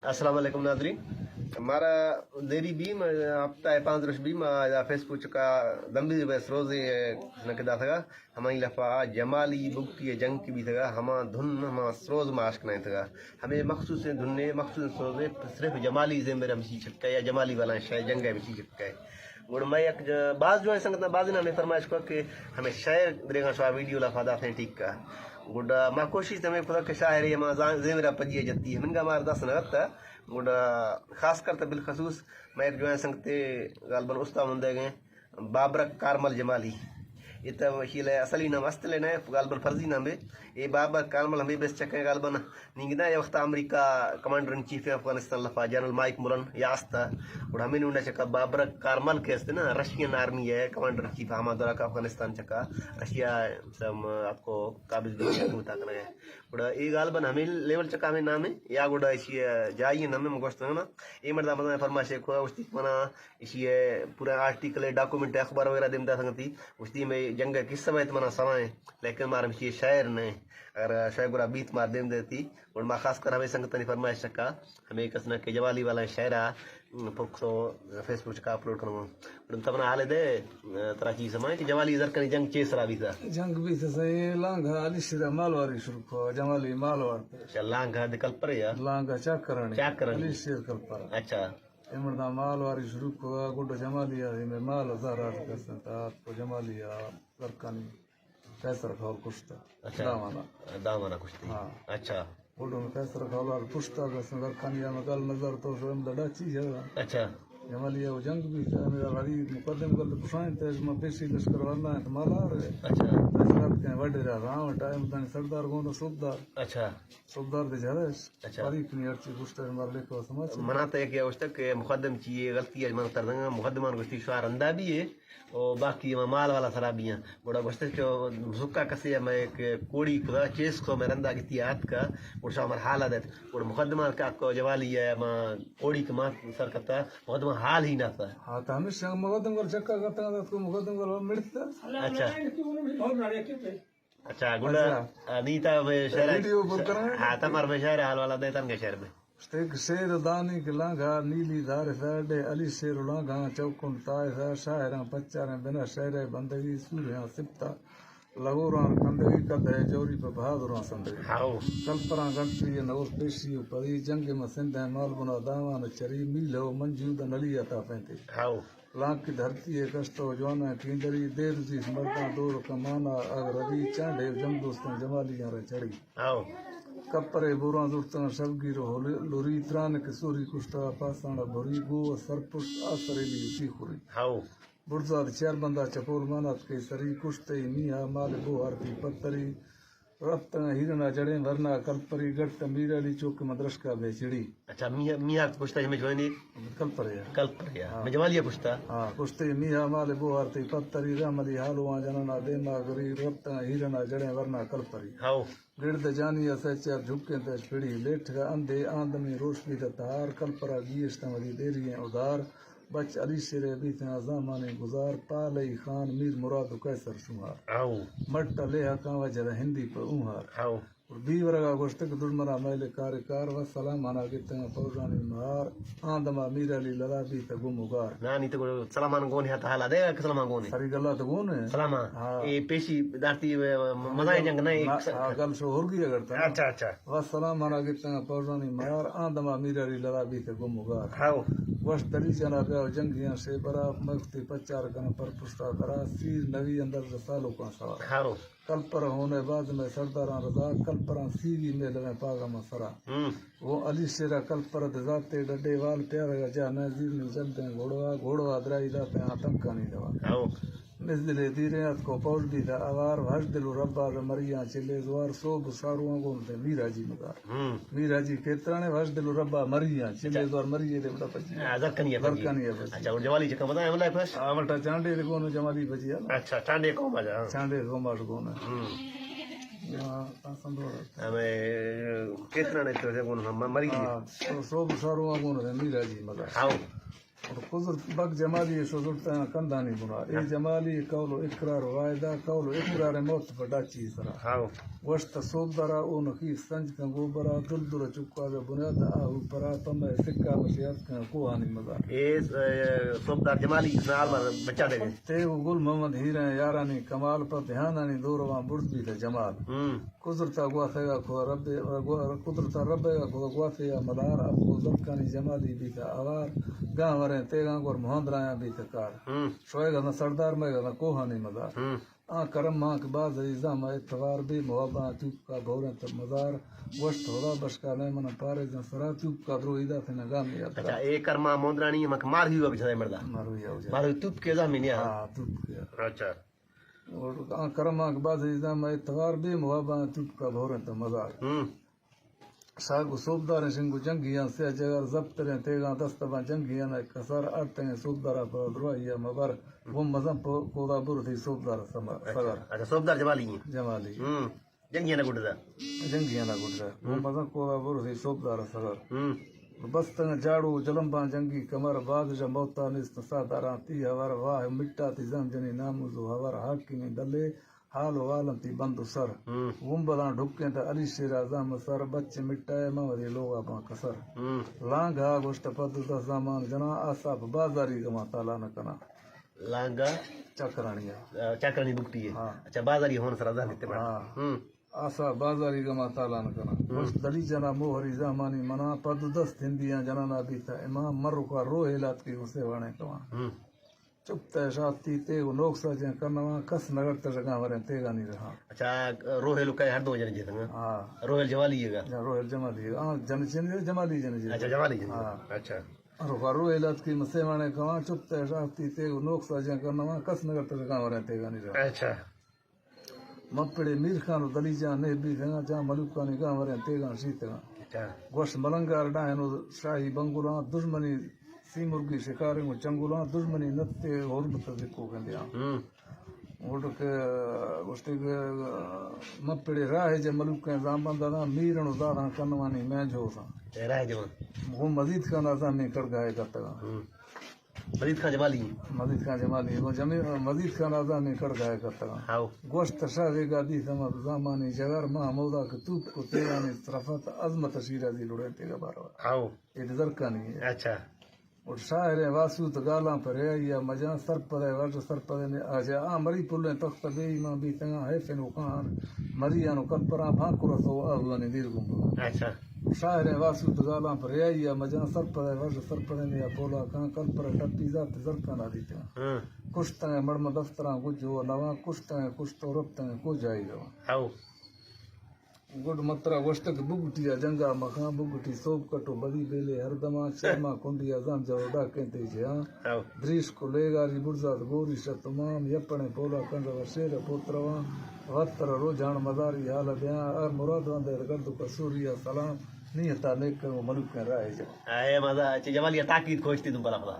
अस्सलाम वालेकुम नाजरीन, हमारा देरी बीम हफ्ता है 5 बीम फेसबुक का दम्बी बस रोज़े नकदा था हमारी लफा जमाली बुक्ति जंग की भी था हम धुन हम रोज़ मास्क नहीं था हमें मखसूस धुनने मखसूस रोज़े सिर्फ जमाली से मेरा मसी छटका या जमाली वाला शायद जंग है मसी छटका है गुड़ मैं एक बाज जो है संगत बाज ने फरमाइश को कि हमें शायर देगा शा वीडियो लफादा थे ठीक का गुड मां कोशिश तमें खुदा के शायर ये मां जेमरा पजिए जती है मनगा मार दस नगत गुड खास कर तो बिलखसूस मैं एक जो है संगते गालबन उस्ता मुंदे गए बाबरक कारमल जमाली ये तो शील असली नाम अस्तले ने गालबन फर्जी नाम है ये बाबर कारमल हमें बेस चके गालबन निगदा ये वक्त America commander in chief Afghanistan लफा जनरल माइक मुरन यास्ता और हमें उन्हें चका बाबरक कारमल के ना रशियन आर्मी है कमांडर चीफ हमारा का अफगानिस्तान चका रशिया सब आपको काबिज होता है और ये गालबन हमें लेवल चका में नाम है या गुड़ा इसी जाइए नाम में गोश्त ना ये मर्दा मर्दा फरमाइश को उसकी मना इसी पूरा आर्टिकल डॉक्यूमेंट अखबार वगैरह देता संगति उसकी में जंग किस समय मना समय लेकिन मार में शायर ने अगर शायर गुरा बीत मार देम देती और माँ खास कर हमें संगत ने फरमाइश चका हमें कसना के जवाली वाला शायरा फोक्सो फेसबुक का अपलोड करूँ और तब ना हाले दे तरह चीज समय कि जवाली इधर कहीं जंग चेसरा भी था जंग भी था सही लांगा अलिशिरा मालवारी शुरू को जमाली मालवार अच्छा लांगा निकल पर या लांगा चाकरणी अलिशिर कल पर अच्छा इमरदा मालवारी शुरू को गुड जमालिया में माल हजारात कसंता को जमालिया लड़कानी कैसर खाओ कुश्ता अच्छा दामाना कुश्ती हाँ अच्छा गुड में कैसर खाओ और कुश्ता कसं लड़कानी में गल नजर तो स्वयं लड़ा चीज है अच्छा जमालिया वो जंग भी था मेरा गाड़ी मुकदम कर पुछाएं तो इसमें पेशी लश्कर वाला है तो माला रे अच्छा के वड रहा राम टाइम तन सरदार को सुबदार अच्छा सुबदार दे जरस अच्छा तारीख नहीं अर्ची पुश्ता मार ले को समझ मनाता है कि उस तक मुकदम चाहिए गलती है मन तरदंगा मुकदमान गुस्ती शुआर अंदा भी है और बाकी माल वाला खराबियां बड़ा गुस्ते जो जुक्का कसे मैं एक कोड़ी खुदा चेस को मैं रंदा की हाथ का और शामर हाल है और मुकदमा का को जवाली है मां कोड़ी के मां सर करता मुकदमा हाल ही ना था हां तो हमेशा मुकदम कर चक्का करता है तो मुकदम कर मिलता अच्छा अच्छा गुड़ा नीता में शहर हां तमार में शहर हाल वाला देता के शहर में एक शेर दानी के लांघा नीली धार साडे अली शेर लांघा चौकुन ताय शायरा पच्चारे बिना शहरे बंदगी सूर्या सिप्ता लगोरा कंदगी कदे जोरी पर बहादुरा संदगी हाओ कल्परा गंत्री नवर पेशी परी जंग में सिंध माल बुना दावान चरी मिलो मंजूद नली अता पैंते हाओ लाख की धरती है कष्टो जवाना कींदरी देर जी मरदा दौर कमाना अगर रवि चांडे जम दोस्तों जमालियां रे चढ़ी हाओ कपरे बुरा दुर्तन शबगीरो लोरी त्रान के सूरी कुष्टा पासाना भरी गो सरपुष आसरेली उसी खुरी हाओ बुरजाद चार बंदा चपोल मानत के सरी कुश्ते मिया माल गो आरती पत्तरी रफ्त हिरना जड़े वरना कलपरी गट मीराली चौक मदरस का बेचड़ी अच्छा मियां मियां पुछता है मैं जोनी कलपरिया मैं जवालिया पुछता हाँ कुश्ते मिया माल गो आरती पत्तरी रामली हालुआ जनना देना गरी रफ्त हिरना जड़े वरना कलपरी हाओ गिरद जानी सचार झुके ते पीढ़ी लेठ का अंधे आंद में रोशनी का तार कलपरा गियश तमरी देरी है उधार बच अली शेरे भी थे ज़माने गुजार पालई खान मीर मुराद कैसर शुमार आओ मट ले हका वजह हिंदी पर उहार आओ और बी वरगा गोश्तक दुर्मरा मैले कार व सलाम आना गिते फौजानी मार आंदमा मीर अली लला भी ते गुमुगार नानी तो सलामान गोने हाथ हाला दे सलामान गोने सारी गल्ला तो गोने सलामा ये पेशी दाती मजा जंग नहीं गल सो होर गई अगर अच्छा अच्छा व सलाम आना गिते फौजानी मार आंदमा मीर अली लला भी ते गुमुगार आओ वश दली जना पे जंगियां से बरा मफ्ती पचार कन पर पुष्टा करा सीर नवी अंदर रसालो का सवार आओ कल पर होने बाद में सरदारा रजा कल पर सीवी में लगे पागा मसरा वो अली शेरा कल पर जाते डडे वाल प्यारा जा नजीर ने जलते घोड़वा दराई दाते आतंका नहीं दवा आओ मिसदिले धीरे हाथ को पौड़ दी था आवार भर दिलो रब्बा रे मरिया चिले द्वार सोब सारुआ को ते मीरा जी मगार मीरा जी केतराने भर दिलो रब्बा मरिया चिले द्वार मरिए दे बड़ा पजी जरकनिया अच्छा और जवाली चका बताया मला फस आवटा चांडे को न जमाली बजिया अच्छा चांडे को मजा चांडे को मार को न हमें कितना नहीं तो कौन हम मरी सोब सारुआ को न मीरा जी मगार आओ قدرت بک جمالی شزرتا کندانی بنا اے جمالی قول اقرار وائدہ قول اقرار موت بڑا چیز رہا ہاؤ وشت صوب درا او نخیف سنج کا گوبرا دل در چکا دا بنیاد آہو پرا تم سکا مشیات کا کوہانی مزار اے صوبدار جمالی نال بچہ دے گئے تے وہ گل محمد ہیریں یارانی کمال پر دھیانانی دوروان برد بھی تھا جمال قدرتا گواتے گا خدا رب قدرتا رب گا خدا گواتے گا مدار اب کو ذکانی جمالی بھی تھا آوار گاں وریں تیگاں گور محمد رایاں بھی تھا کار شوئے گا نا سردار میں گا نا کوہانی مدار کرم ماں کے بعد عزام اتوار بھی محباں چوپ کا بھوریں تب مزار گوشت ہودا بشکا لے من پارے جن سرا چوپ کا درو ایدہ تھے نگامی یاد اچھا اے کرما موندرانی مک مار ہی ہوا بچھا مردا مارو یا ہو جائے مارو توپ کے زمین یا ہاں چوپ کیا اچھا اور کرم ماں کے بعد عزام اتوار بھی محباں چوپ کا بھوریں تب مزار ساگو صوبدار شنگو جنگیاں سے جگر ضبط رہیں تیگاں دستباں جنگیاں ایک کسار آٹیں صوبدارہ پر دروائیہ مبر وہ مزم کودا بر تھی صوبدار سگر اچھا صوبدار جمالی ہیں جمالی جنگیاں نہ گڈ دا جنگیاں نہ گڈرا وہ مزم کودا بر تھی صوبدار سگر بستنگ جاڑو جلمباں جنگی کمر بادشاہ موتا نست ساداراں تی ہور واہ مٹا تی زم جنی ناموزو ہور حاکمی دلے حال والن تی بندو سر ومبلاں ڈھکیں تا علی شیر اعظم سر بچے مٹائے مودی لوگا باں کسر لانگا گوشت پد دا زمان جنا آصاف بازاری گما تالا نہ کنا لانگا چکرانیا چاکرانی بکتی ہے ہاں اچھا بازاری ہون سر ازان دیتے ہاں آسا بازاری گما تالا نہ کنا گوشت دلی جنا موہری زمانی منا پد دست ہندیاں جنانا بیتا امام مرو کا روح ہلات کی اسے وانے کما چپتا شاتی تیگو نوک سا جن کرنوا کس نگر تجگاں وریں تیگا نہیں رہا اچھا روہل کئی ہر دو جن جیتا ہاں روہل جوالی ہے گا روحل جمالی جن چین جمالی جن جی اچھا جوالی جن ہاں اچھا روح ہلات کی مسے وانے کما چپتا شاتی تیگو نوک سا جن کرنوا کس نگر تجگاں وریں تیگا نہیں رہا اچھا مپڑے میر خانو دلی جان نے بھی گا جہاں ملوکانی گاں وریں تیگا شیتگا اچھا گوشت ملنگار ڈاہنو شاہی بنگولاں دشمنی سی مرگی شکاریں چنگولاں دشمنی نتے حرمت ذکو کندیاں وڈک گوشت مپڑے راہ جے ملوکیں زامبندہ میرن زاداں کنوانی میں جو سا راہ جوان وہ مزید کا نازا میں کر گائے کرتا مزید خان جوالی مزید کا جمالی وہ مزید کا نازا میں کر گائے کرتا ہاؤ گوشت شاہ گادی سما زمانی جگر ماں مودا کے توپ کو تیرانی طرفت عظمت شیرازی لڑے تیگا باروا ہاؤ یہ درکا نہیں ہے اچھا اور شاعر واسوت گالاں پر ہے یا مجاں سر پدے ورج سر پدے نے آجا مری پلیں تخت بے ایمان بھی تنگا ہے فن وقان مریانو کلپراں بھانکو رسو آہوانی دیر گمبو اچھا شاعر واسوت گالاں پر ہے یا مجاں سر پدے ورج سر پدے نے یا بولا کان کلپرا ٹپی ذات زرکان آدی تنگا کشتنگے مڑم دفتراں گجو نواں کشتنگے کشتو ربتنگے کو جائی جواں ہاؤ گڈ مترا وشتک بگٹیا جنگا مخاں بگٹی سوب کٹو بدی بیلے ہر دما شرما کنڈیا زام جو ڈاکیں تے جہاں ہاؤ دریش کو لے گاری برزاد گوری شا تمام یپنے پولا کنڈ و شیر پوترواں وطر روجان مداری حال بیاں ار مراد وندے گردو کا سوریا سلام نیتا نیک کرو ملوک رائے جا اے مزہ جوالی تاکید کھوجتی تم پر